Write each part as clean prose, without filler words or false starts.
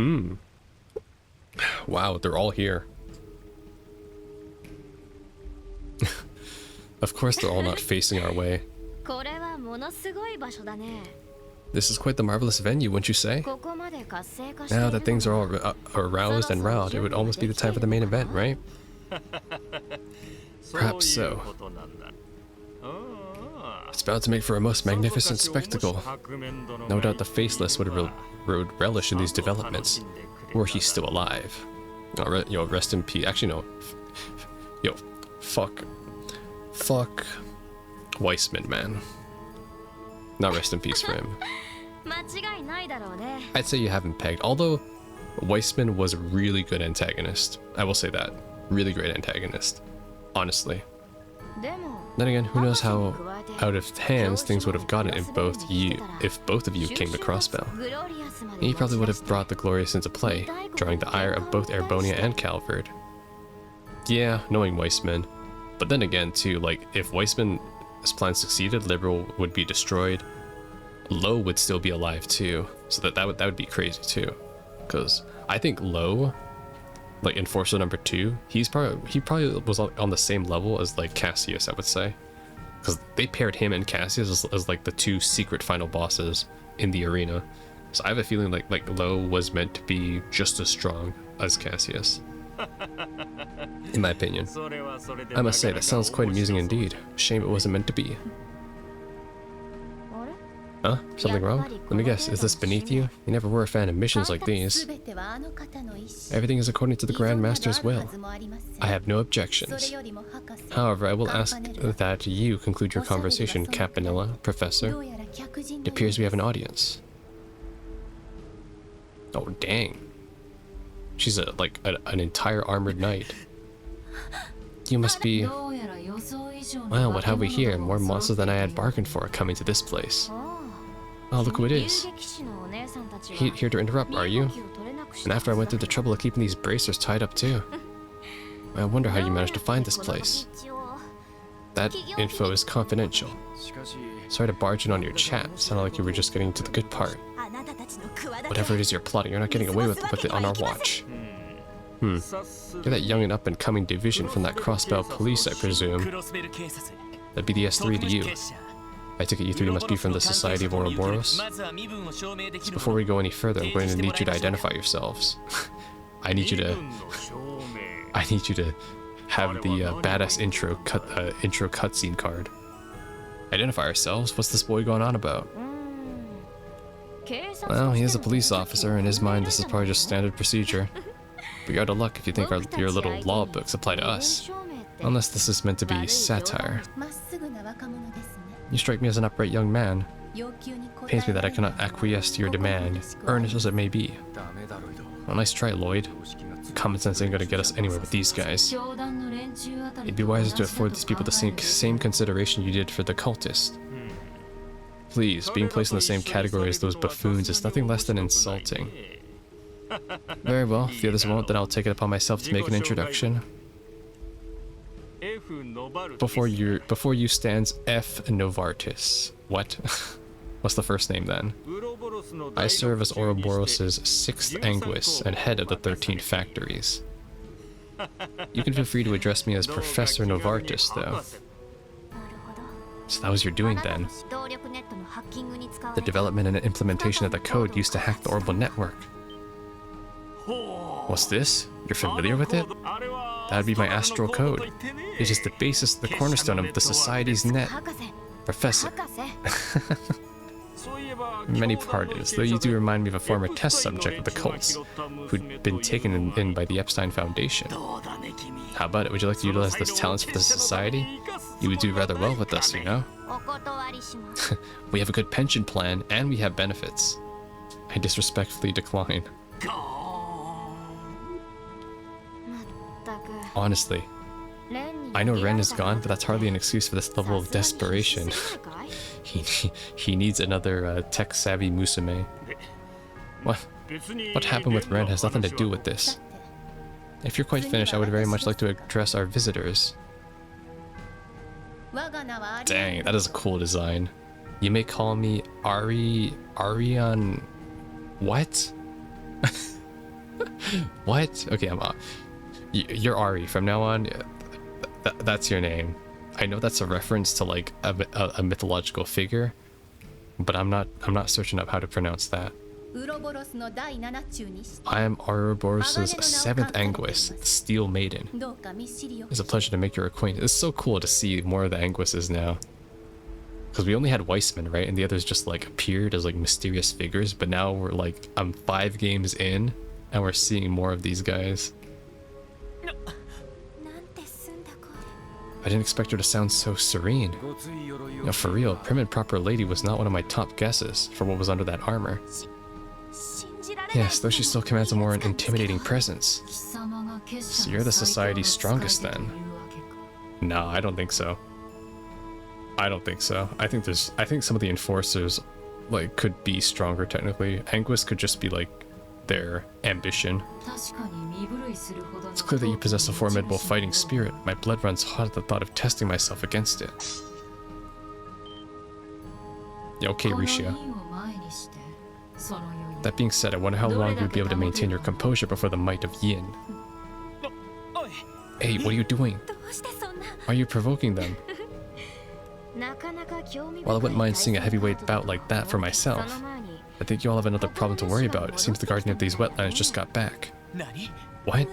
Mm-hmm. Wow, they're all here. Of course they're all not facing our way. This is quite the marvelous venue, wouldn't you say? Now that things are all aroused and riled, it would almost be the time for the main event, right? Perhaps so. It's bound to make for a most magnificent spectacle. No doubt the Faceless would relish in these developments, were he still alive. Yo, rest in peace. Actually, no. Yo, fuck Weissman, man. Not rest in peace for him. I'd say you haven't pegged. Although Weissman was a really good antagonist. I will say that. Really great antagonist. Honestly. Then again, who knows how out of hands things would have gotten if both of you came to Crossbell. He probably would have brought the Glorious into play, drawing the ire of both Erbonia and Calvard. Yeah, knowing Weissman. But then again, too, like, if Weissman's plan succeeded, Liberal would be destroyed. Lowe would still be alive, too. So that would be crazy, too. Because I think Lowe, like, Enforcer number 2, he probably was on the same level as, like, Cassius, I would say. Because they paired him and Cassius as, like, the 2 secret final bosses in the arena. So I have a feeling like Lowe was meant to be just as strong as Cassius. In my opinion. I must say, that sounds quite amusing indeed. Shame it wasn't meant to be. Huh? Something wrong? Let me guess, is this beneath you? You never were a fan of missions like these. Everything is according to the Grand Master's will. I have no objections. However, I will ask that you conclude your conversation, Campanella, Professor. It appears we have an audience. Oh, dang. She's like an entire armored knight. You must be... Well, what have we here? More monsters than I had bargained for coming to this place. Oh, look who it is. Here to interrupt, are you? And after I went through the trouble of keeping these bracers tied up too. I wonder how you managed to find this place. That info is confidential. Sorry to barge in on your chat. Sounded like you were just getting to the good part. Whatever it is you're plotting, you're not getting away with it on our watch. You're that young and up-and-coming division from that Crossbell police, I presume. That'd be the S3 to you. I take it you three must be from the Society of Ouroboros? So before we go any further, I'm going to need you to identify yourselves. I need you to have the badass intro cutscene card. Identify ourselves? What's this boy going on about? Well, he is a police officer. In his mind, this is probably just standard procedure. But you're out of luck if you think your little law books apply to us. Unless this is meant to be satire. You strike me as an upright young man. Pains me that I cannot acquiesce to your demand, earnest as it may be. Well, nice try, Lloyd. Common sense ain't gonna get us anywhere with these guys. It'd be wiser to afford these people the same consideration you did for the cultist. Please, being placed in the same category as those buffoons is nothing less than insulting. Very well, if the others won't, then I'll take it upon myself to make an introduction. Before you stands F. Novartis. What? What's the first name then? I serve as Ouroboros' 6th Anguis and head of the 13 factories. You can feel free to address me as Professor Novartis, though. So that was your doing then. The development and implementation of the code used to hack the Orbital network. What's this? You're familiar with it? That'd be my astral code. It is the basis, the cornerstone of the Society's net. Professor. Many pardons, though you do remind me of a former test subject of the cults, who'd been taken in by the Epstein Foundation. How about it? Would you like to utilize those talents for the Society? You would do rather well with us, you know? We have a good pension plan, and we have benefits. I disrespectfully decline. Honestly, I know Ren is gone, but that's hardly an excuse for this level of desperation. He needs another tech-savvy Musume. What happened with Ren has nothing to do with this. If you're quite finished, I would very much like to address our visitors. Dang, that is a cool design. You may call me Arian... What? What? Okay, you're Ari from now on. That's your name. I know that's a reference to like a mythological figure, but I'm not searching up how to pronounce that. I am Ouroboros' 7th Anguis, the Steel Maiden. It's a pleasure to make your acquaintance. It's so cool to see more of the Anguises now. Because we only had Weissman, right? And the others just like appeared as like mysterious figures, but now we're like, I'm 5 games in, and we're seeing more of these guys. I didn't expect her to sound so serene. You know, for real, prim and proper lady was not one of my top guesses for what was under that armor. Yes, though she still commands a more intimidating presence. So you're the society's strongest then? Nah, I don't think so. I don't think so. I think some of the enforcers like could be stronger technically. Anguis could just be like their ambition. It's clear that you possess a formidable fighting spirit. My blood runs hot at the thought of testing myself against it. Yeah, okay, Rishia. That being said, I wonder how long you'd be able to maintain your composure before the might of Yin. Hey, what are you doing? Why are you provoking them? While I wouldn't mind seeing a heavyweight bout like that for myself, I think you all have another problem to worry about. It seems the guardian of these wetlands just got back. What?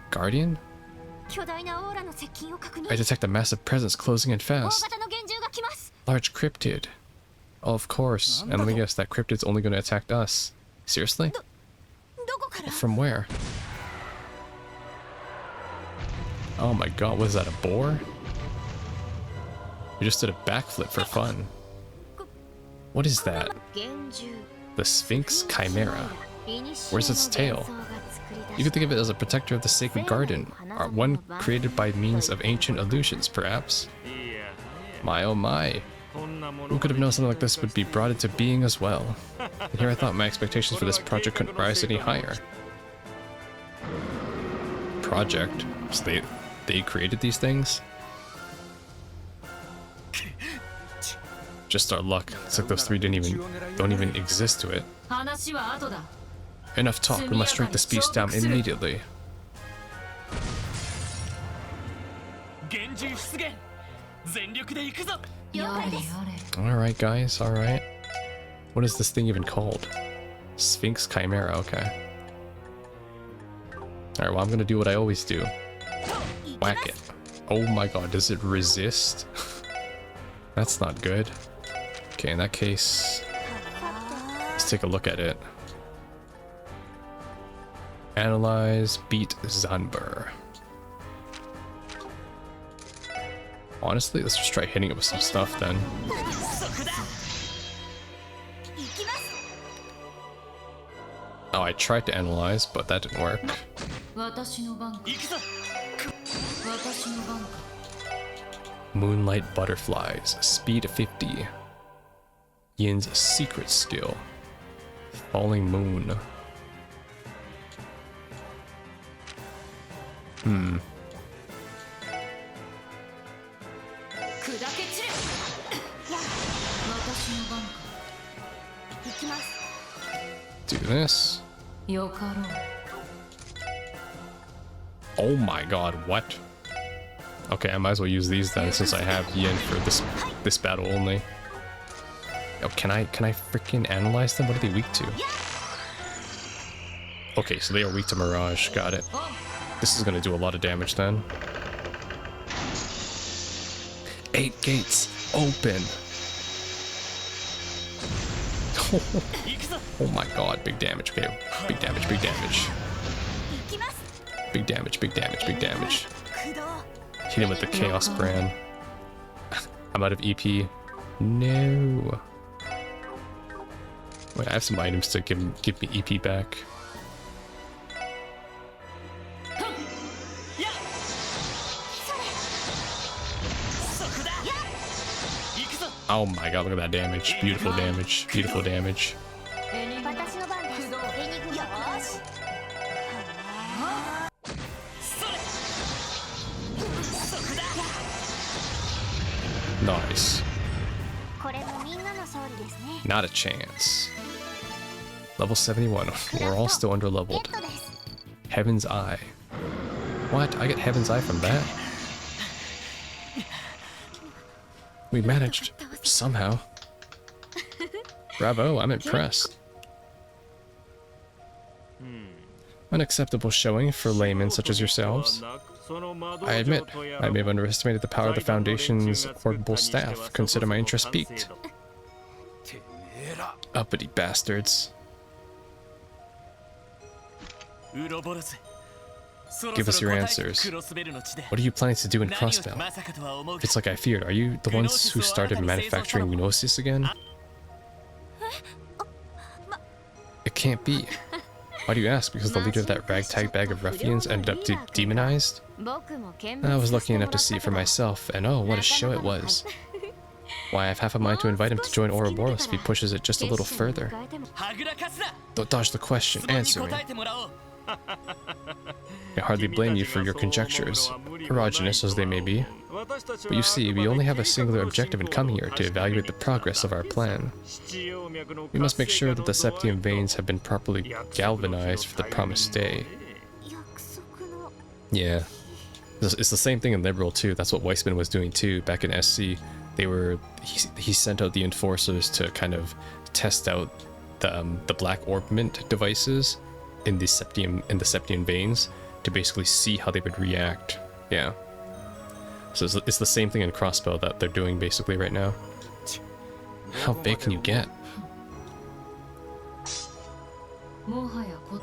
Guardian? I detect a massive presence closing in fast. Large cryptid. Oh, of course. And let me guess, that cryptid's only going to attack us. Seriously? From where? Oh my god, was that a boar? You just did a backflip for fun. What is that? The Sphinx Chimera. Where's its tail? You could think of it as a protector of the sacred garden, or one created by means of ancient illusions, perhaps. My oh my. Who could have known something like this would be brought into being as well? And here I thought my expectations for this project couldn't rise any higher. Project? So they created these things? Just our luck. It's like those 3 don't even exist to it. Enough talk. We must strike this beast down immediately. Alright guys, alright. What is this thing even called? Sphinx Chimera, okay. Alright, well I'm gonna do what I always do. Whack it. Oh my god, does it resist? That's not good. Okay, in that case, let's take a look at it. Analyze, beat Zanber. Honestly, let's just try hitting it with some stuff then. Oh, I tried to analyze, but that didn't work. Moonlight Butterflies, speed 50. Yin's secret skill. Falling Moon. Do this. Oh my god, what? Okay, I might as well use these then since I have Yin for this battle only. Oh, can I freaking analyze them? What are they weak to? Okay, so they are weak to Mirage, got it. This is gonna do a lot of damage then. 8 gates, open! Oh my god, big damage, okay. Big damage, big damage. Big damage, big damage, big damage. Hit him with the Chaos Brand. I'm out of EP. No. Wait, I have some items to give me EP back. Oh my god, look at that damage. Beautiful damage. Beautiful damage. Nice. Not a chance. Level 71. We're all still under-leveled. Heaven's Eye. What? I get Heaven's Eye from that? We managed. Somehow. Bravo, I'm impressed. Unacceptable showing for laymen such as yourselves. I admit, I may have underestimated the power of the Foundation's orbital staff. Consider my interest piqued. Uppity bastards. Give us your answers. What are you planning to do in Crossbell? It's like I feared. Are you the ones who started manufacturing Gnosis again? It can't be. Why do you ask? Because the leader of that ragtag bag of ruffians ended up demonized? I was lucky enough to see it for myself, and oh, what a show it was. Why, I have half a mind to invite him to join Ouroboros if he pushes it just a little further. Don't dodge the question, answer me. I hardly blame you for your conjectures, erogenous as they may be. But you see, we only have a singular objective in coming here, to evaluate the progress of our plan. We must make sure that the septium veins have been properly galvanized for the promised day. Yeah. It's the same thing in Liberal too. That's what Weissman was doing too back in SC. He sent out the enforcers to kind of test out the black orbment devices in the septium veins to basically see how they would react. Yeah. So it's the same thing in Crossbow that they're doing basically right now. How big can you get?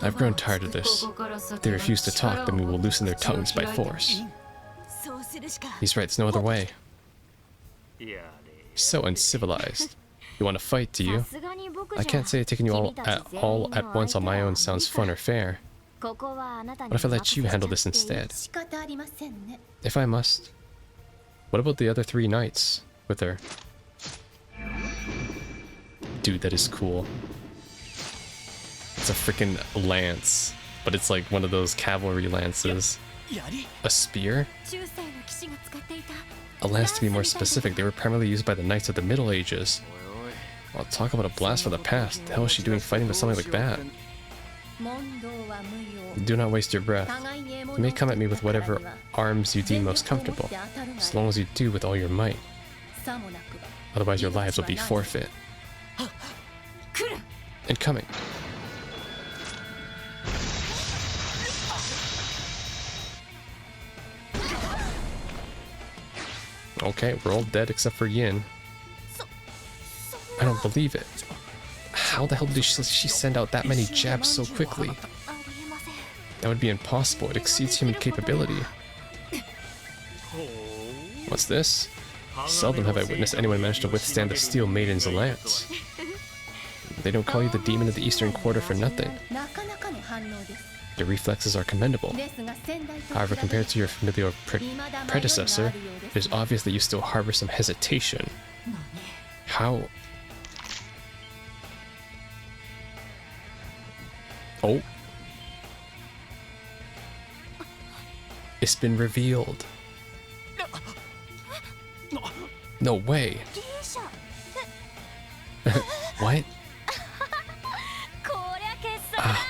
I've grown tired of this. If they refuse to talk, then we will loosen their tongues by force. He's right, there's no other way. So uncivilized. You want to fight, do you? I can't say taking you all at once on my own sounds fun or fair. What if I let you handle this instead? If I must. What about the other 3 knights with her? Dude, that is cool. It's a freaking lance, but it's like one of those cavalry lances. A spear? A lance to be more specific. They were primarily used by the knights of the Middle Ages. Well, talk about a blast from the past. The hell is she doing fighting with something like that? Do not waste your breath. You may come at me with whatever arms you deem most comfortable, as long as you do with all your might. Otherwise your lives will be forfeit. Incoming. Okay, we're all dead except for Yin. I don't believe it. How the hell did she send out that many jabs so quickly? That would be impossible. It exceeds human capability. What's this? Seldom have I witnessed anyone manage to withstand the Steel Maiden's lance. They don't call you the Demon of the Eastern Quarter for nothing. Your reflexes are commendable. However, compared to your familiar predecessor, it is obvious that you still harbor some hesitation. How? Oh. It's been revealed. No way. What?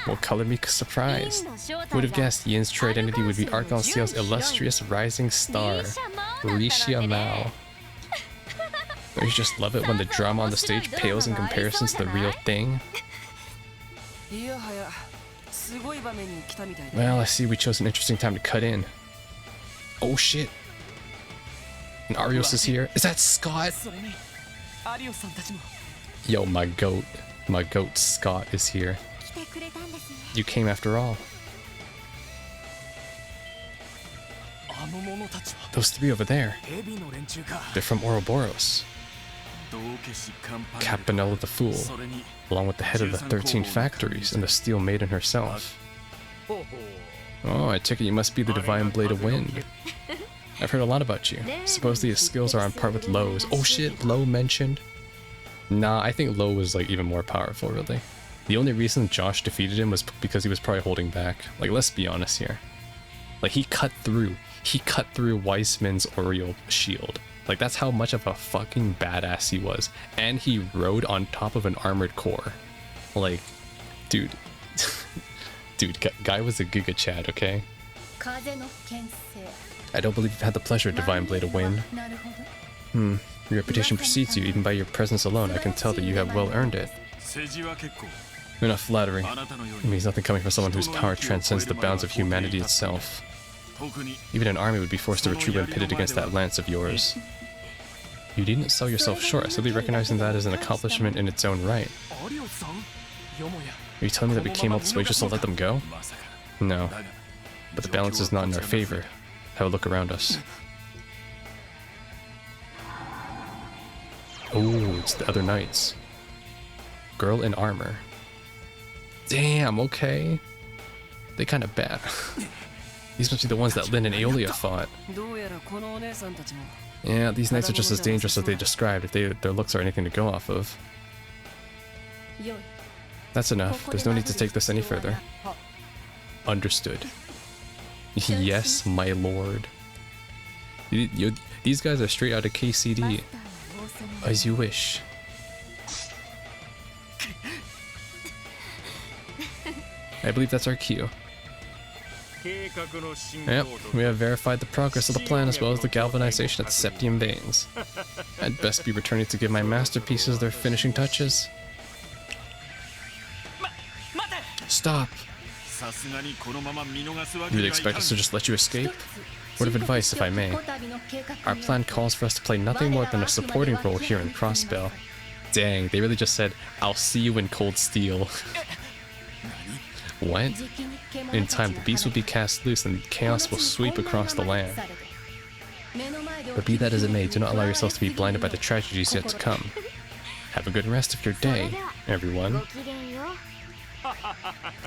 Well, color me surprised. Who would have guessed Yin's true identity would be Arc-en-Ciel's illustrious rising star, Risha Mao. Don't you just love it when the drama on the stage pales in comparison to the real thing? Well, I see we chose an interesting time to cut in. Oh shit. And Arios is here. Is that Scott? Yo, my goat Scott is here. You came after all. Those 3 over there. They're from Ouroboros. Campanella the Fool, along with the head of the 13 factories and the Steel Maiden herself. Oh, I take it you must be the Divine Blade of Wind. I've heard a lot about you. Supposedly his skills are on par with Lowe's. Oh shit, Lowe mentioned? Nah, I think Lowe was like even more powerful, really. The only reason Josh defeated him was because he was probably holding back. Like, let's be honest here. Like, he cut through Weissman's Oriole shield. Like, that's how much of a fucking badass he was. And he rode on top of an armored core. Like, Dude. Dude, Guy was a Giga Chad, okay? I don't believe you've had the pleasure, Divine Blade of Wayne. Your reputation precedes you, even by your presence alone. I can tell that you have well earned it. You're not flattering. It means nothing coming from someone whose power transcends the bounds of humanity itself. Even an army would be forced to retreat when pitted against that lance of yours. You needn't sell yourself short, I simply recognizing that as an accomplishment in its own right. Are you telling me that we came all this way just to let them go? No. But the balance is not in our favor. Have a look around us. Oh, it's the other knights. Girl in armor. Damn, okay. They kind of bad. These must be the ones that Lyn and Aeolia fought. Yeah, these knights are just as dangerous as they described if their looks are anything to go off of. That's enough. There's no need to take this any further. Understood. Yes, my lord. These guys are straight out of KCD. As you wish. I believe that's our cue. Yep, we have verified the progress of the plan as well as the galvanization of the septium veins. I'd best be returning to give my masterpieces their finishing touches. Stop! You really expect us to just let you escape? Word of advice, if I may. Our plan calls for us to play nothing more than a supporting role here in Crossbell. Dang, they really just said, I'll see you in Cold Steel. What? In time, the beast will be cast loose and chaos will sweep across the land. But be that as it may, do not allow yourselves to be blinded by the tragedies yet to come. Have a good rest of your day, everyone.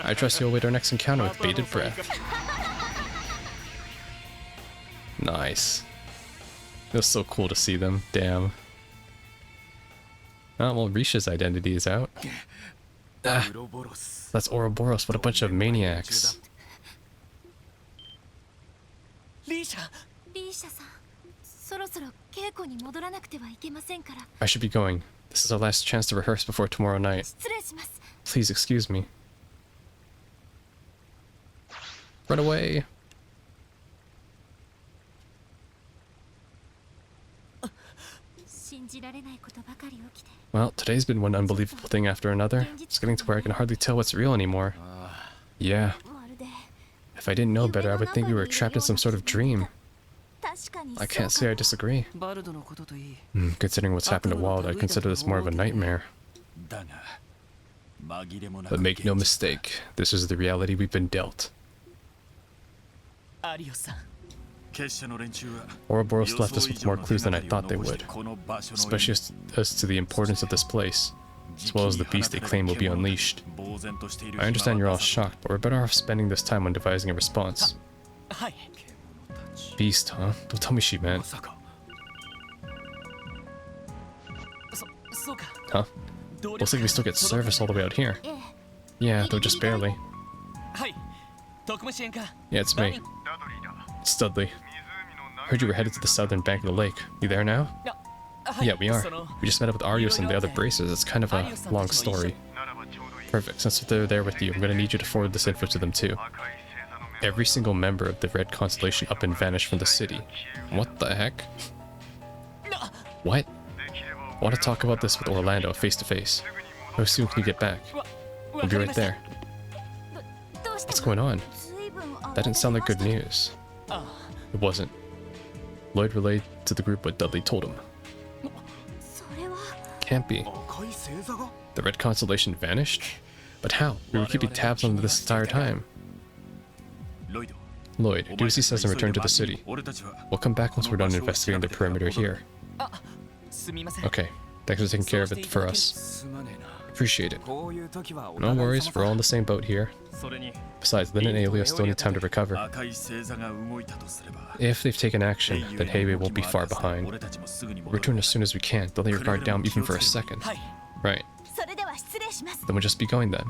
I trust you'll await our next encounter with bated breath. Nice. It was so cool to see them, damn. Oh, well, Risha's identity is out. Ah, that's Ouroboros, what a bunch of maniacs. I should be going. This is our last chance to rehearse before tomorrow night. Please excuse me. Run away. Well, today's been one unbelievable thing after another. It's getting to where I can hardly tell what's real anymore. Yeah. If I didn't know better, I would think we were trapped in some sort of dream. I can't say I disagree. Considering what's happened to Wild, I'd consider this more of a nightmare. But make no mistake, this is the reality we've been dealt. Ouroboros left us with more clues than I thought they would, especially as to the importance of this place, as well as the beast they claim will be unleashed. I understand you're all shocked, but we're better off spending this time on devising a response. Beast, huh? Don't tell me she meant. Huh? Looks like we still get service all the way out here. Yeah, though just barely. Yeah, it's me. Studley. Heard you were headed to the southern bank of the lake. You there now? Yeah, we are. We just met up with Arios and the other braces. It's kind of a long story. Perfect. Since they're there with you, I'm gonna need you to forward this info to them too. Every single member of the Red Constellation up and vanished from the city. What the heck? What? I want to talk about this with Orlando face to face. How soon can you get back? We'll be right there. What's going on? That didn't sound like good news. It wasn't. Lloyd relayed to the group what Dudley told him. Can't be. The Red Constellation vanished? But how? We were keeping tabs on this entire time. Lloyd, do as he says and return to the city. We'll come back once we're done investigating the perimeter here. Okay, thanks for taking care of it for us. Appreciate it. No worries, we're all in the same boat here. Besides, Lyn and Aeolia still need time to recover. If they've taken action, then Heiwei won't be far behind. We'll return as soon as we can. Don't let your guard down even for a second. Right. Then we'll just be going then.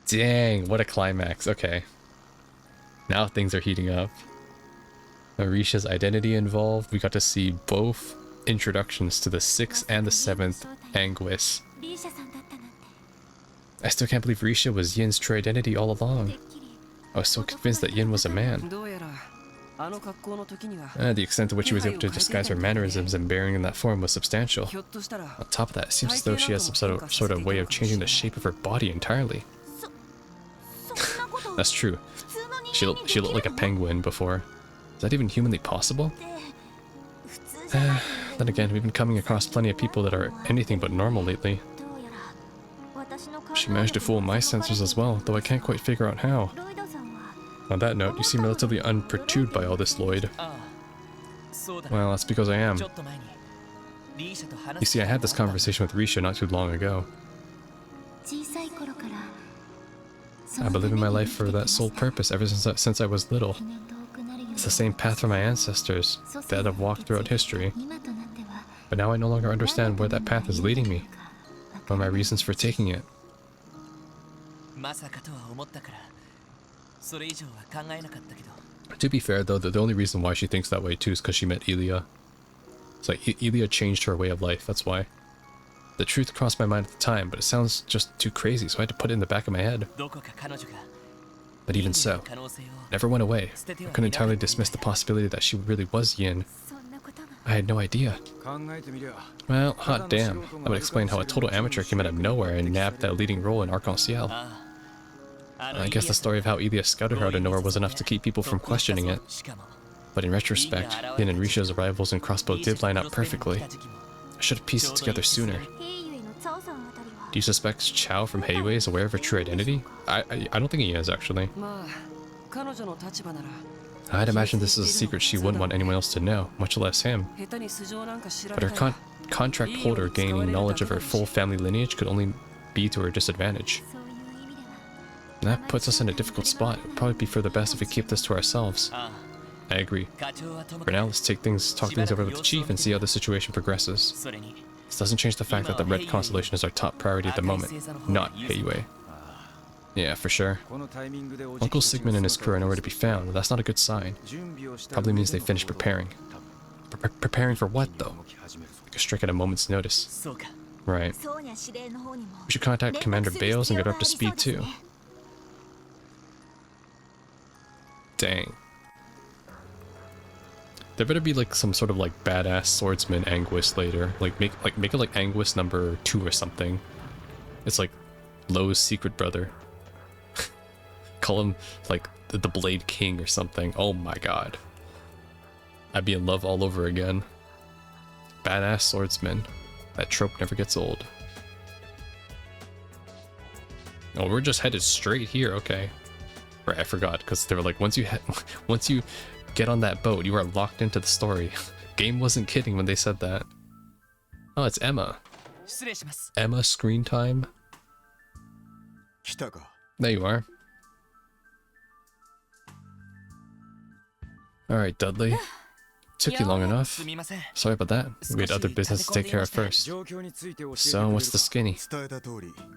Dang, what a climax. Okay. Now things are heating up. Orisha's identity involved. We got to see both introductions to the 6th and the 7th Anguis. I still can't believe Risha was Yin's true identity all along. I was so convinced that Yin was a man. The extent to which she was able to disguise her mannerisms and bearing in that form was substantial. On top of that, it seems as though she has some sort of way of changing the shape of her body entirely. That's true. She looked like a penguin before. Is that even humanly possible? Then again, we've been coming across plenty of people that are anything but normal lately. She managed to fool my senses as well, though I can't quite figure out how. On that note, you seem relatively unperturbed by all this, Lloyd. Well, that's because I am. You see, I had this conversation with Risha not too long ago. I've been living my life for that sole purpose ever since I was little. It's the same path for my ancestors that have walked throughout history. But now I no longer understand where that path is leading me, or my reasons for taking it. To be fair though, the only reason why she thinks that way too is because she met Ilya. It's like Ilya changed her way of life, that's why. The truth crossed my mind at the time, but it sounds just too crazy, so I had to put it in the back of my head. But even so, it never went away. I couldn't entirely dismiss the possibility that she really was Yin. I had no idea. Well, hot damn. That would explain how a total amateur came out of nowhere and nabbed that leading role in Arc-en-Ciel. I guess the story of how Ilya scouted her out of nowhere was enough to keep people from questioning it. But in retrospect, Yin and Risha's arrivals in Crossbow did line up perfectly. I should have pieced it together sooner. Do you suspect Chao from Heiwei is aware of her true identity? I don't think he is, actually. I'd imagine this is a secret she wouldn't want anyone else to know, much less him. But her contract holder gaining knowledge of her full family lineage could only be to her disadvantage. And that puts us in a difficult spot. It would probably be for the best if we keep this to ourselves. I agree. For now, let's talk things over with the chief and see how the situation progresses. This doesn't change the fact that the Red Constellation is our top priority at the moment, not Heiwei. Yeah, for sure. Uncle Sigmund and his crew are nowhere to be found, but that's not a good sign. Probably means they finished preparing. Preparing for what, though? Like a strike at a moment's notice. Right. We should contact Commander Bales and get her up to speed, too. Dang. There better be like some sort of like badass swordsman Anguis later. Like make it like Anguis number 2 or something. It's like Lowe's secret brother. Call him like the Blade King or something. Oh my god. I'd be in love all over again. Badass swordsman. That trope never gets old. Oh, we're just headed straight here, okay. Right, I forgot, because they were like, once you get on that boat, you are locked into the story. Game wasn't kidding when they said that. Oh, it's Emma. Emma screen time. There you are. Alright, Dudley. Took you long enough. Sorry about that. We had other business to take care of first. So, what's the skinny?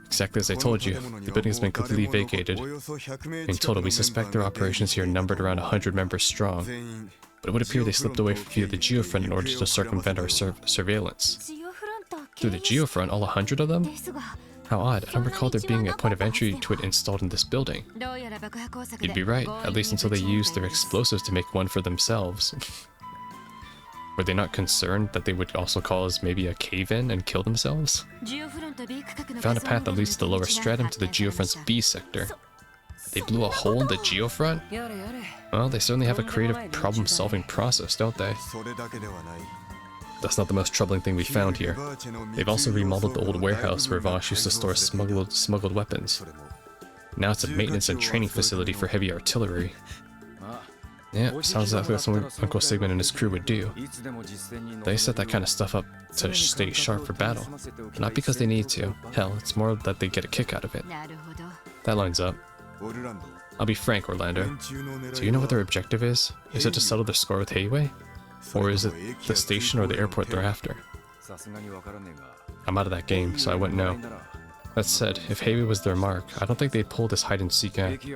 Exactly as I told you, the building has been completely vacated. In total, we suspect their operations here numbered around 100 members strong. But it would appear they slipped away via the geofront in order to circumvent our surveillance. Through the geofront, all 100 of them? How odd, I don't recall there being a point of entry to it installed in this building. You'd be right, at least until they used their explosives to make one for themselves. Were they not concerned that they would also cause maybe a cave-in and kill themselves? Found a path that leads to the lower stratum to the geofront's B sector. They blew a hole in the geofront? Well, they certainly have a creative problem-solving process, don't they? That's not the most troubling thing we found here. They've also remodeled the old warehouse where Vosh used to store smuggled weapons. Now it's a maintenance and training facility for heavy artillery. Yeah, sounds like that's what Uncle Sigmund and his crew would do. They set that kind of stuff up to stay sharp for battle. Not because they need to. Hell, it's more that they get a kick out of it. That lines up. I'll be frank, Orlando. Do you know what their objective is? Is it to settle the score with Heiwei? Or is it the station or the airport they're after? I'm out of that game, so I wouldn't know. That said, if Heiwei was their mark, I don't think they'd pull this hide-and-seek act.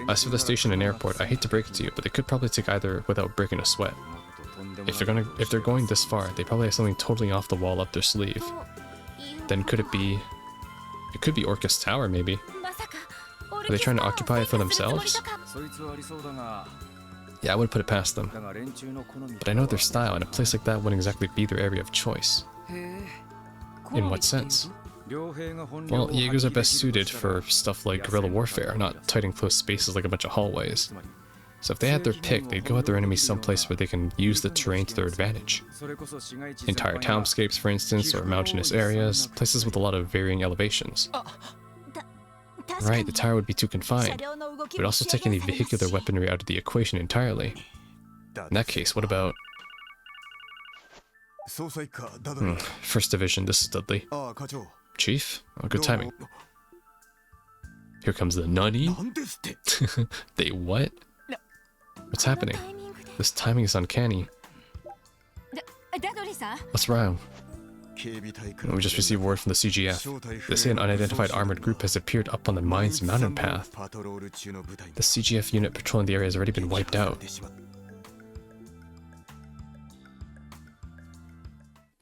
As for the station and airport, I hate to break it to you, but they could probably take either without breaking a sweat. If they're going this far, they probably have something totally off the wall up their sleeve. Then could it be... It could be Orcus Tower, maybe. Are they trying to occupy it for themselves? Yeah, I would put it past them. But I know their style, and a place like that wouldn't exactly be their area of choice. In what sense? Well, Jaegers are best suited for stuff like guerrilla warfare, not tight enclosed spaces like a bunch of hallways. So if they had their pick, they'd go at their enemies someplace where they can use the terrain to their advantage. Entire townscapes, for instance, or mountainous areas, places with a lot of varying elevations. Right, the tower would be too confined. It would also take any vehicular weaponry out of the equation entirely. In that case, what about... First Division, this is Dudley. Chief? Oh, good timing. Here comes the nani? They what? What's happening? This timing is uncanny. What's wrong? We just received word from the CGF. They say an unidentified armored group has appeared up on the mine's mountain path. The CGF unit patrolling the area has already been wiped out.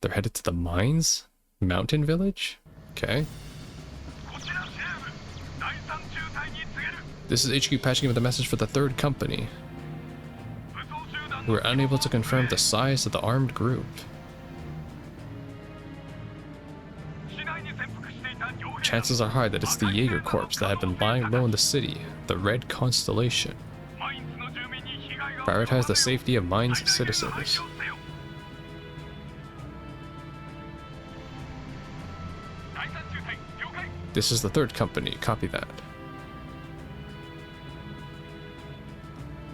They're headed to the mines? Mountain village? Okay. This is HQ patching with a message for the 3rd Company. We're unable to confirm the size of the armed group. Chances are high that it's the Jaeger Corps that have been lying low in the city, the Red Constellation. Prioritize the safety of Mine's citizens. This is the 3rd Company, copy that.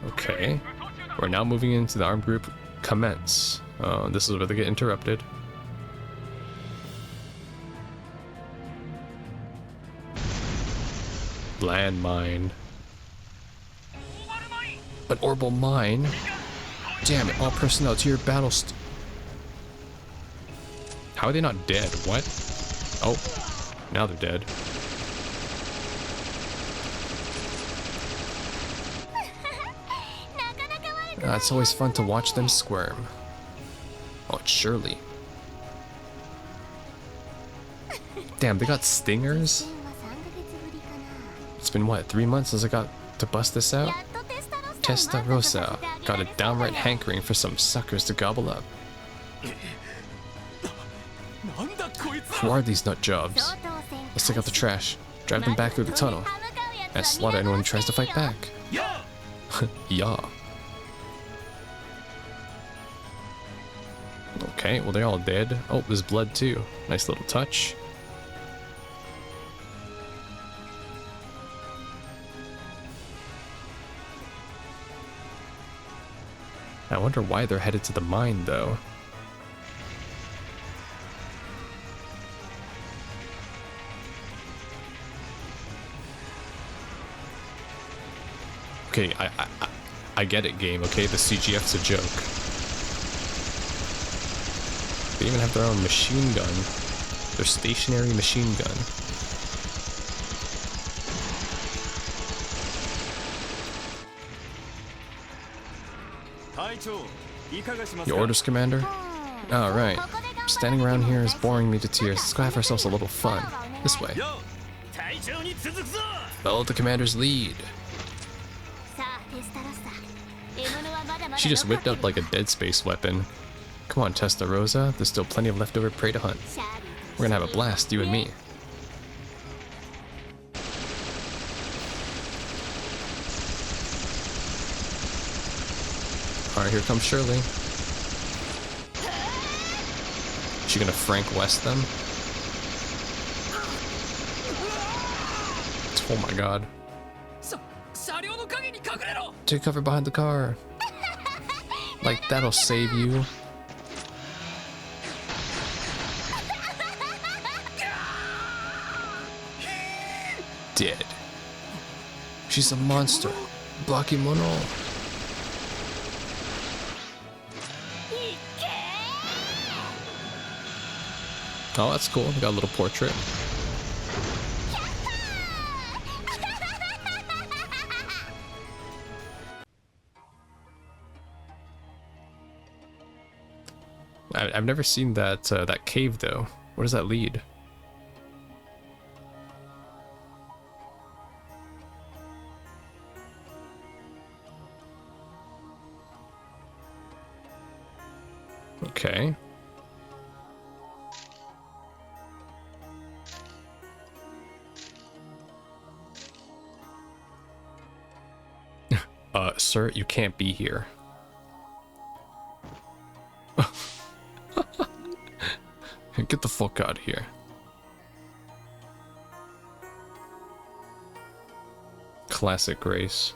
Okay, we're now moving into the armed group Commence. This is where they get interrupted. Landmine. An orbital mine? Damn it, all personnel to your battles. How are they not dead? What? Oh, now they're dead. It's always fun to watch them squirm. Oh, it's Shirley. Damn, they got stingers? It's been what, 3 months since I got to bust this out? Testarossa got a downright hankering for some suckers to gobble up. Who are these nut jobs? Let's take out the trash, drive them back through the tunnel, and slaughter anyone who tries to fight back. Yeah. Okay, well they're all dead. Oh, there's blood too. Nice little touch. I wonder why they're headed to the mine though. Okay, I get it, game, okay? The CGF's a joke. They even have their own machine gun. Their stationary machine gun. Your orders, Commander? Alright. Standing around here is boring me to tears. Let's go have ourselves a little fun. This way. Follow the Commander's lead. She just whipped out like a Dead Space weapon. Come on, Testarossa. There's still plenty of leftover prey to hunt. We're gonna have a blast, you and me. Alright, here comes Shirley. Is she gonna Frank West them? Oh my god. Take cover behind the car. Like, that'll save you. Dead. She's a monster. Bakemono. Oh, that's cool. We got a little portrait. I've never seen that that cave though. Where does that lead? Okay. Sir, you can't be here. Get the fuck out of here. Classic race.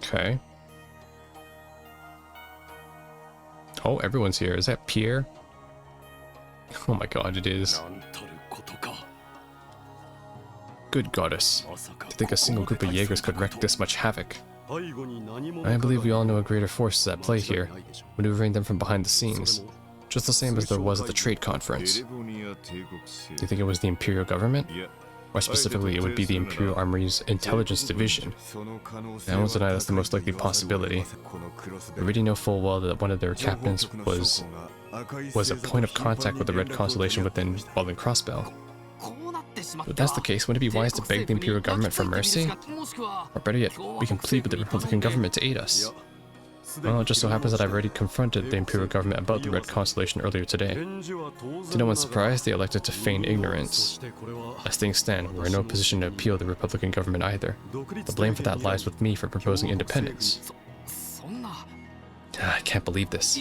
Okay. Oh, everyone's here. Is that Pierre? Oh my god, it is. Good goddess. To think a single group of Jaegers could wreak this much havoc. I believe we all know a greater force is at play here, maneuvering them from behind the scenes. Just the same as there was at the trade conference. Do you think it was the Imperial government? Or specifically, it would be the Imperial Armory's Intelligence Division. I won't deny that's the most likely possibility. We already know full well that one of their captains was a point of contact with the Red Constellation within Walden Crossbell. If that's the case, wouldn't it be wise to beg the Imperial government for mercy? Or better yet, we can plead with the Republican government to aid us. Well, it just so happens that I've already confronted the Imperial government about the Red Constellation earlier today. To no one's surprise, they elected to feign ignorance. As things stand, we're in no position to appeal the Republican government either. The blame for that lies with me for proposing independence. I can't believe this.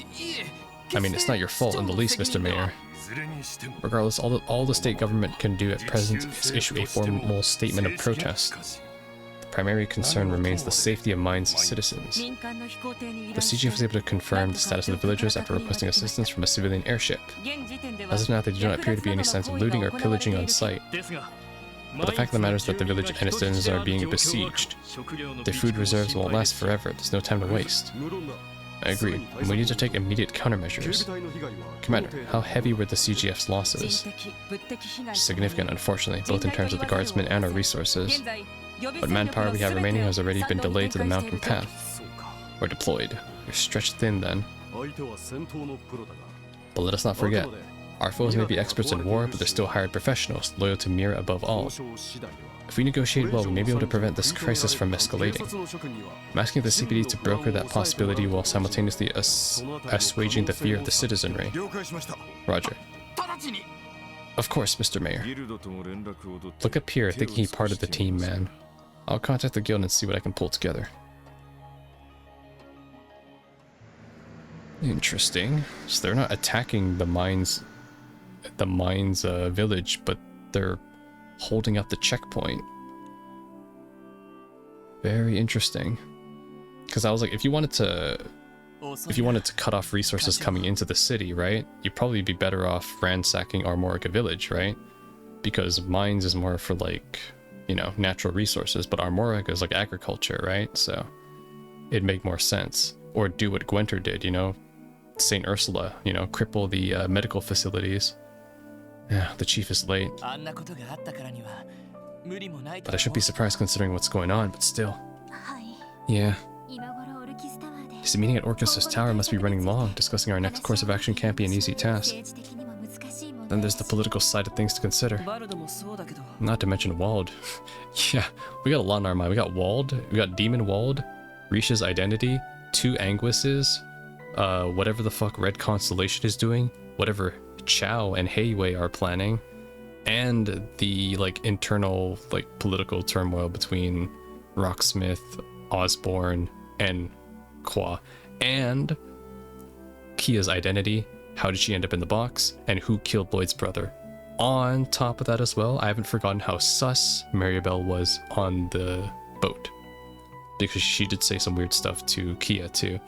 I mean, it's not your fault in the least, Mr. Mayor. Regardless, all the state government can do at present is issue a formal statement of protest. The primary concern remains the safety of Mine's citizens. The CGF was able to confirm the status of the villagers after requesting assistance from a civilian airship. As of now, there do not appear to be any signs of looting or pillaging on site. But the fact of the matter is that the village and its citizens are being besieged. Their food reserves won't last forever, there's no time to waste. I agree. We need to take immediate countermeasures. Commander, how heavy were the CGF's losses? Significant, unfortunately, both in terms of the guardsmen and our resources. What manpower we have remaining has already been delayed to the mountain path. Or deployed. You're stretched thin then. But let us not forget, our foes may be experts in war, but they're still hired professionals, loyal to Mira above all. If we negotiate well, we may be able to prevent this crisis from escalating. I'm asking the CPD to broker that possibility while simultaneously assuaging the fear of the citizenry. Roger. Of course, Mr. Mayor. Look up here, thinking he's part of the team, man. I'll contact the guild and see what I can pull together. Interesting. So they're not attacking the mines village, but they're holding up the checkpoint. Very interesting. Because I was like, if you wanted to cut off resources coming into the city, right? You'd probably be better off ransacking Armorica village, right? Because mines is more for like, you know, natural resources, but Armorica is like agriculture, right? So it'd make more sense. Or do what Gwenter did, you know? St. Ursula, you know, cripple the medical facilities. Yeah, the chief is late. But I shouldn't be surprised considering what's going on, but still. Yeah. The meeting at Orchestra's Tower must be running long. Discussing our next course of action can't be an easy task. Then there's the political side of things to consider. Not to mention Wald. Yeah, we got a lot in our mind. We got Wald, we got Demon Wald, Risha's identity, 2 Anguisses, whatever the fuck Red Constellation is doing, whatever Chow and Heiwei are planning, and the like internal like political turmoil between Rocksmith, Osborne, and Kwa, and Kia's identity. How did she end up in the box, and who killed Lloyd's brother? On top of that as well, I haven't forgotten how sus Maribel was on the boat, because she did say some weird stuff to Kia too,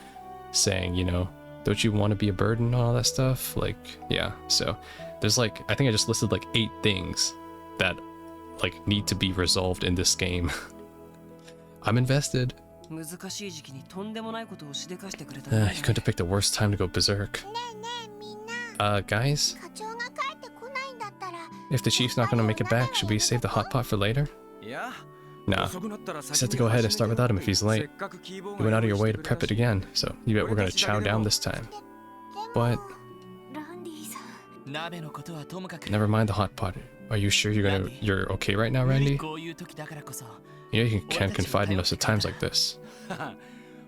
saying, you know, don't you want to be a burden and all that stuff? Like, yeah, so there's like, I think I just listed like 8 things that like need to be resolved in this game. I'm invested. You couldn't have picked a worse time to go berserk. Guys? If the chief's not gonna make it back, should we save the hot pot for later? Nah. I said to go ahead and start without him if he's late. You went out of your way to prep it again, so you bet we're gonna chow down this time. But never mind the hot pot. Are you sure you're okay right now, Randy? You know you can't confide in us at times like this.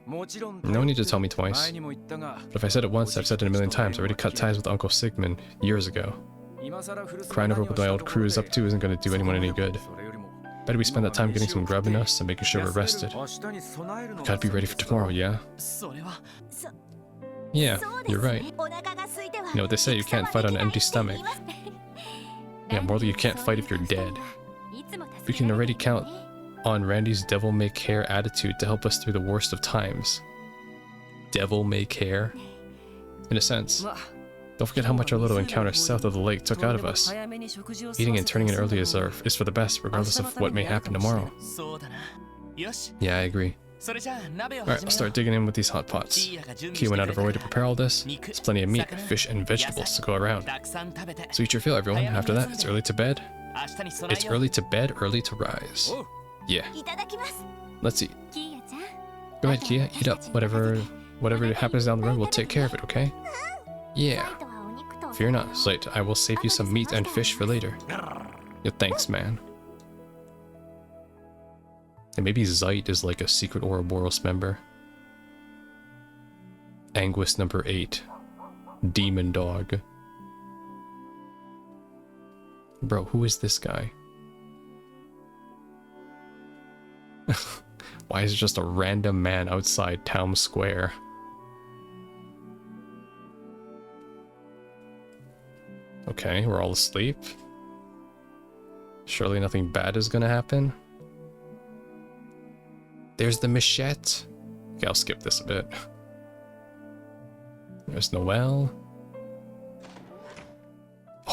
No need to tell me twice. But if I said it once, I've said it a million times. I already cut ties with Uncle Sigmund years ago. Crying over what my old crew is up to isn't going to do anyone any good. Better we spend that time getting some grub in us and making sure we're rested. We gotta be ready for tomorrow, yeah? Yeah, you're right. You know what they say, you can't fight on an empty stomach. Yeah, more like you can't fight if you're dead. We can already count on Randy's devil-may-care attitude to help us through the worst of times. Devil-may-care? In a sense. Don't forget how much our little encounter south of the lake took out of us. Eating and turning in early is for the best, regardless of what may happen tomorrow. Yeah, I agree. Alright, I'll start digging in with these hot pots. Kia went out of her way to prepare all this. There's plenty of meat, fish, and vegetables to go around. So eat your fill, everyone. After that, it's early to bed. It's early to bed, early to rise. Yeah. Let's eat. Go ahead, Kia. Eat up. Whatever happens down the road, we'll take care of it, okay? Yeah. Fear not, Zite. I will save you some meat and fish for later. Yeah, thanks, man. And maybe Zite is like a secret Ouroboros member. Anguis number 8. Demon Dog. Bro, who is this guy? Why is it just a random man outside town square? Okay, we're all asleep. Surely nothing bad is gonna happen. There's the machete. Okay, I'll skip this a bit. There's Noelle.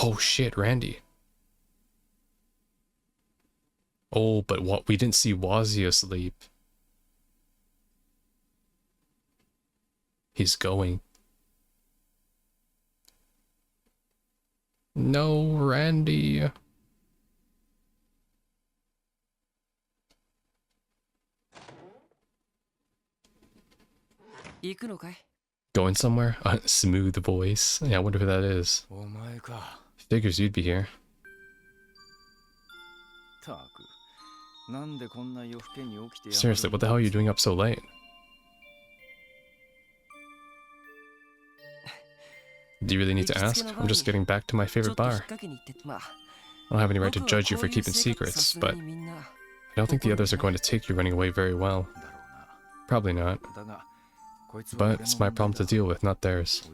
Oh shit, Randy. Oh, but what? We didn't see Wazzy asleep. He's going. No, Randy. Going somewhere? Smooth voice. Yeah, I wonder who that is. Figures you'd be here. Seriously, what the hell are you doing up so late? Do you really need to ask? I'm just getting back to my favorite bar. I don't have any right to judge you for keeping secrets, but I don't think the others are going to take you running away very well. Probably not. But it's my problem to deal with, not theirs.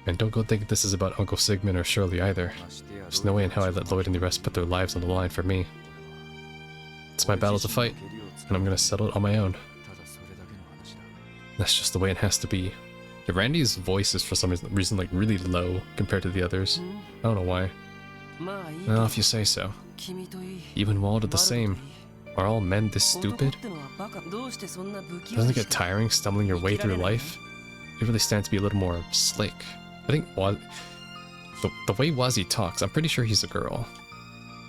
And don't go thinking this is about Uncle Sigmund or Shirley either. There's no way in hell I let Lloyd and the rest put their lives on the line for me. It's my battle to fight, and I'm gonna settle it on my own. That's just the way it has to be. Yeah, Randy's voice is for some reason like really low compared to the others. I don't know why. Well, if you say so. Even Wald are the same. Are all men this stupid? Doesn't it get tiring stumbling your way through life? It really stands to be a little more slick. I think the way Wazzy talks, I'm pretty sure he's a girl.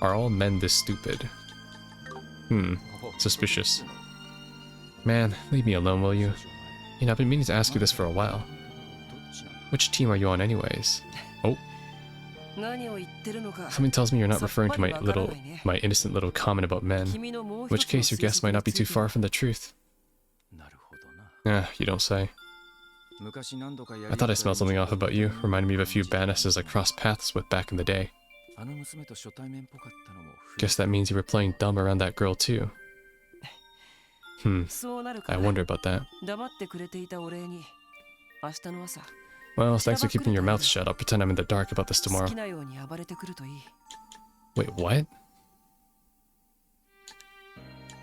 Are all men this stupid? Suspicious. Man, leave me alone, will you? You know, I've been meaning to ask you this for a while. Which team are you on anyways? Oh. Something tells me you're not referring to my innocent little comment about men. In which case your guess might not be too far from the truth. You don't say. I thought I smelled something off about you. Reminded me of a few badasses I crossed paths with back in the day. Guess that means you were playing dumb around that girl too. I wonder about that. Well, thanks for keeping your mouth shut. I'll pretend I'm in the dark about this tomorrow. Wait, what?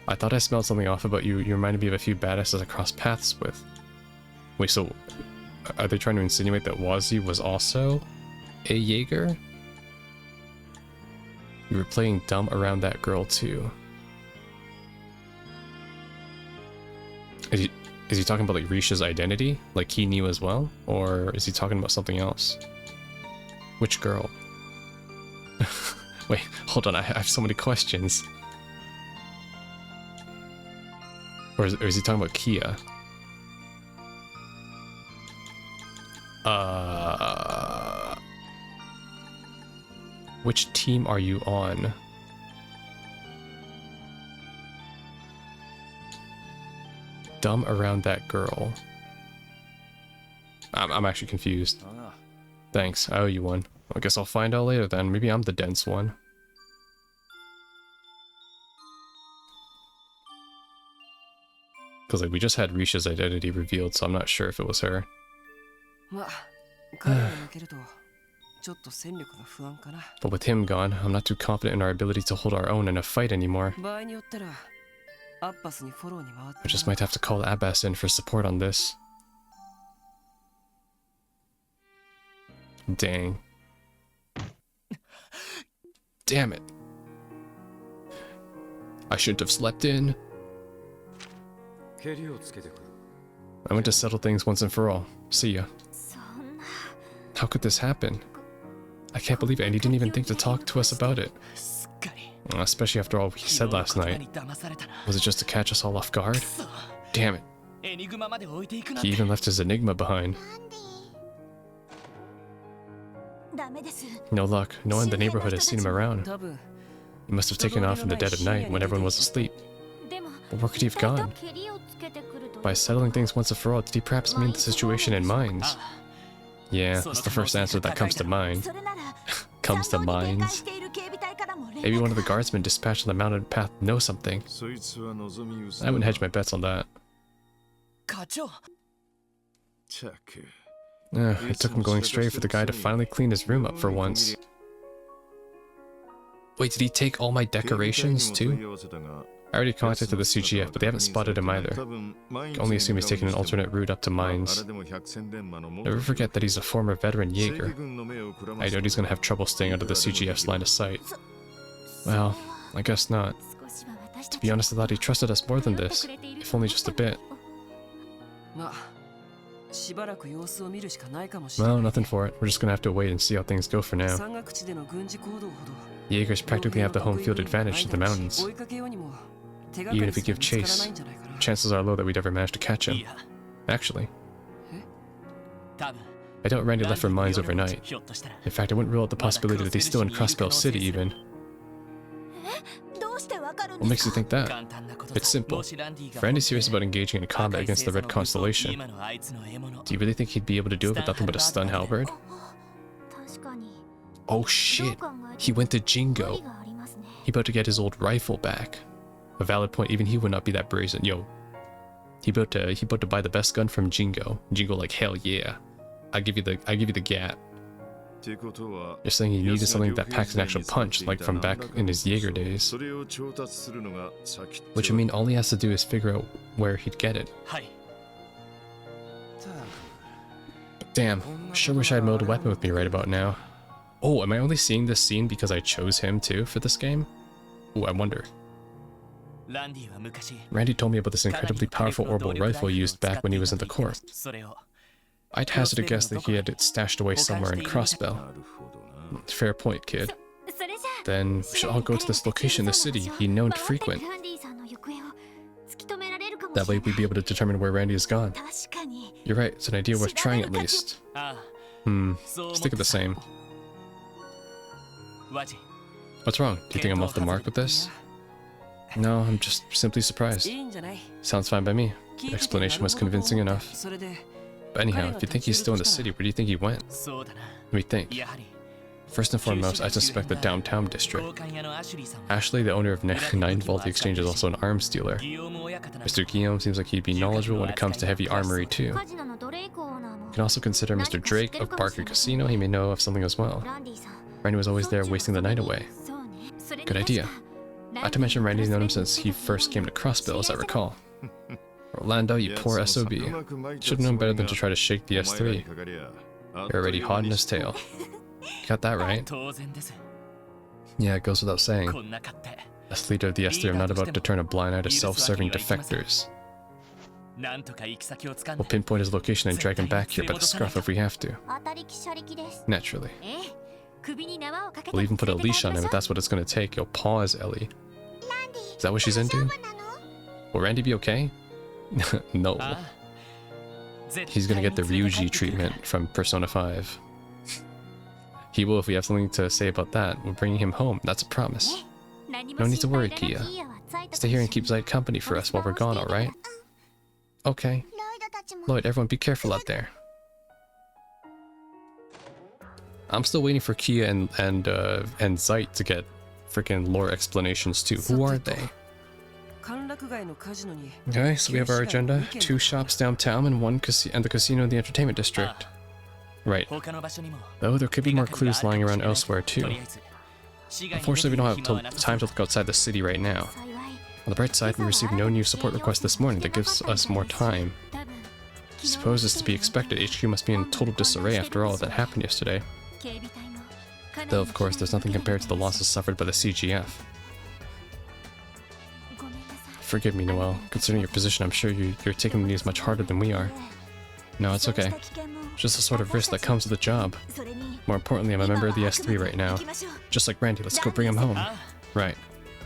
I thought I smelled something off about you. You reminded me of a few badasses I crossed paths with. Wait, so are they trying to insinuate that Wazzy was also a Jaeger? You were playing dumb around that girl too. Is he talking about like Risha's identity? Like he knew as well? Or is he talking about something else? Which girl? Wait, hold on, I have so many questions. Or is he talking about Kia? Which team are you on? Dumb around that girl. I'm actually confused. Thanks, I owe you one. I guess I'll find out later then. Maybe I'm the dense one. Because like, we just had Risha's identity revealed, so I'm not sure if it was her. But with him gone, I'm not too confident in our ability to hold our own in a fight anymore. I just might have to call Abbas in for support on this. Dang. Damn it. I shouldn't have slept in. I went to settle things once and for all. See ya. How could this happen? I can't believe it, and he didn't even think to talk to us about it. Especially after all he said last night. Was it just to catch us all off guard? Damn it. He even left his enigma behind. No luck. No one in the neighborhood has seen him around. He must have taken off in the dead of night when everyone was asleep. But where could he have gone? By settling things once and for all, did he perhaps mean the situation in mines? Yeah, that's the first answer that comes to mind. Comes to minds. Maybe one of the guardsmen dispatched on the mounted path knows something. I wouldn't hedge my bets on that. It took him going straight for the guy to finally clean his room up for once. Wait, did he take all my decorations too? I already contacted the CGF, but they haven't spotted him either. I can only assume he's taking an alternate route up to mines. Never forget that he's a former veteran Jaeger. I doubt he's gonna have trouble staying under the CGF's line of sight. Well, I guess not. To be honest, I thought he trusted us more than this, if only just a bit. Well, nothing for it. We're just gonna have to wait and see how things go for now. Jaegers practically have the home field advantage to the mountains. Even if we give chase, chances are low that we'd ever manage to catch him. Actually, I doubt Randy left for mines overnight. In fact, I wouldn't rule out the possibility that he's still in Crossbell City even. What makes you think that? It's simple. If Randy's serious about engaging in combat against the Red Constellation, do you really think he'd be able to do it with nothing but a stun halberd? Oh shit, he went to Jingo. He about to get his old rifle back. A valid point, even he would not be that brazen. Yo, he about to buy the best gun from Jingo. Jingo like, hell yeah. I give you the gat. You're saying he needed something that packs an actual punch, like from back in his Jaeger days. Which I mean, all he has to do is figure out where he'd get it. Damn, sure wish I had a weapon with me right about now. Oh, am I only seeing this scene because I chose him too for this game? Ooh, I wonder. Randy told me about this incredibly powerful orbital rifle he used back when he was in the Corps. I'd hazard a guess that he had it stashed away somewhere in Crossbell. Fair point, kid. Then we should all go to this location in the city he known to frequent. That way we'd be able to determine where Randy has gone. You're right, it's an idea worth trying at least. Stick at the same. What's wrong? Do you think I'm off the mark with this? No, I'm just simply surprised. Sounds fine by me. The explanation was convincing enough. But anyhow, if you think he's still in the city, where do you think he went? Let me think. First and foremost, I suspect the downtown district. Ashley, the owner of Nine Vault Exchange, is also an arms dealer. Mr. Guillaume seems like he'd be knowledgeable when it comes to heavy armory too. You can also consider Mr. Drake of Barker Casino. He may know of something as well. Randy was always there wasting the night away. Good idea. Not to mention Randy's known him since he first came to Crossbell, as I recall. Orlando, you poor SOB. Should've known better than to try to shake the S3. You're already hot in his tail. Got that right? Yeah, it goes without saying. As leader of the S3, I'm not about to turn a blind eye to self-serving defectors. We'll pinpoint his location and drag him back here by the scruff if we have to. Naturally. We'll even put a leash on him if that's what it's gonna take. Yo, pause, Ellie. Is that what she's into? Will Randy be okay? No. He's gonna get the Ryuji treatment from Persona 5. He will if we have something to say about that. We're bringing him home. That's a promise. No need to worry, Kia. Stay here and keep Zeit company for us while we're gone, alright? Okay. Lloyd, everyone be careful out there. I'm still waiting for Kia and Zeit to get freaking lore explanations too. Who are they? Okay, so we have our agenda. 2 shops downtown and the casino in the entertainment district. Right. Though there could be more clues lying around elsewhere too. Unfortunately, we don't have time to look outside the city right now. On the bright side, we received no new support requests this morning. That gives us more time. Suppose it's to be expected. HQ must be in total disarray after all that happened yesterday. Though, of course, there's nothing compared to the losses suffered by the CGF. Forgive me, Noelle. Considering your position, I'm sure you're taking the news much harder than we are. No, it's okay. Just the sort of risk that comes with the job. More importantly, I'm a member of the S3 right now. Just like Randy, let's go bring him home. Right.